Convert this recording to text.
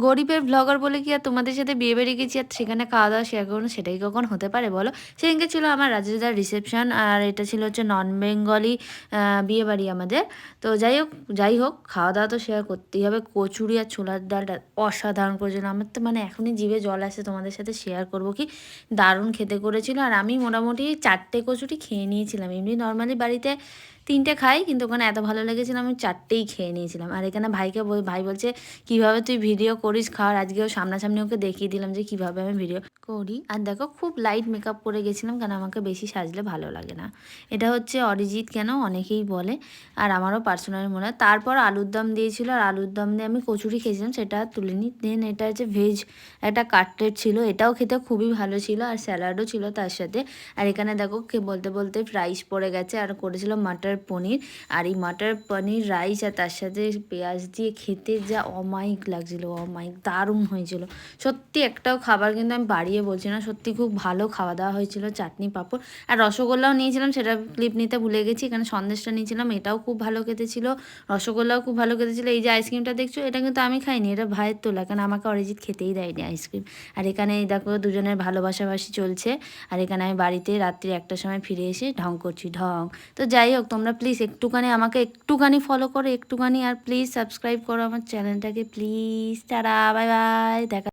গরিবের ব্লগার বলে কি আর তোমাদের সাথে বিয়ে বাড়ি গেছি আর সেখানে খাওয়া দাওয়া শেয়ার করবো না? সেটাই কখন হতে পারে বলো? সেদিনকে ছিল আমার রাজেশদার রিসেপশন, আর এটা ছিল হচ্ছে নন বেঙ্গলি বিয়ে বাড়ি আমাদের। তো যাই হোক খাওয়া দাওয়া তো শেয়ার করতেই হবে। কচুরি আর ছোলার ডালটা অসাধারণ করেছিল। আমার তো মানে এখনই জিভে জল আসছে, তোমাদের সাথে শেয়ার করবো কি দারুণ খেতে করেছিল। আর আমি মোটামুটি 4টে কচুরি খেয়ে নিয়েছিলাম। এমনি নর্মালি বাড়িতে 3টে খাই, কিন্তু ওখানে এত ভালো লেগেছিল আমি 4টেই খেয়ে নিয়েছিলাম। আর এখানে ভাই বলছে কিভাবে তুই ভিডিও করিস খাওয়ার। আজকেও সামনাসামনি ওকে দেখিয়ে দিলাম যে কিভাবে আমি ভিডিও করি। আর দেখো খুব লাইট মেকআপ করে গেছিলাম, কারণ আমাকে বেশি সাজলে ভালো লাগে না। এটা হচ্ছে অরিজিৎ কেন অনেকেই বলে, আর আমারও পার্সোনালি মনে হয়। তারপর আলুর দম দিয়েছিল, আর আলুর দম দিয়ে আমি কচুরি খেয়েছিলাম, সেটা তুলে নিই। দেন এটা হচ্ছে ভেজ একটা কাটলেট ছিল, এটাও খেতে খুবই ভালো ছিল, আর স্যালাডও ছিল তার সাথে। আর এখানে দেখো বলতে বলতে রাইস পড়ে গেছে, আর করেছিল মাটার পনির। আর এই মাটার পনির রাইস আর তার সাথে পেঁয়াজ দিয়ে খেতে যা অমায়িক লাগছিল, অমায়িক দারুণ হয়েছিল সত্যি। একটাও খাবার কিন্তু আমি বাড়িয়ে বলছি না, সত্যি খুব ভালো খাওয়া দাওয়া হয়েছিল। চাটনি পাঁপড় আর রসগোল্লাও নিয়েছিলাম, সেটা ক্লিপ নিতে ভুলে গেছি। এখানে সন্দেশটা নিয়েছিলাম, এটাও খুব ভালো খেতে ছিল। রসগোল্লাও খুব ভালো খেতে ছিল। এই যে আইসক্রিমটা দেখছো, এটা কিন্তু আমি খাইনি, এটা ভাইয়ের তোলা, কারণ আমাকে অরিজিৎ খেতেই দেয়নি আইসক্রিম। আর এখানে এই দেখো দুজনের ভালোবাসাবাসি চলছে। আর এখানে আমি বাড়িতে রাত্রি 1টার সময় ফিরে এসে ঢং করছি ঢং। তো যাই হোক তোমরা প্লিজ আমাকে একটুখানি ফলো করো, একটুখানি, আর প্লিজ সাবস্ক্রাইব করো আমার চ্যানেলটাকে প্লিজ। টাটা, বাই বাই, দেখা।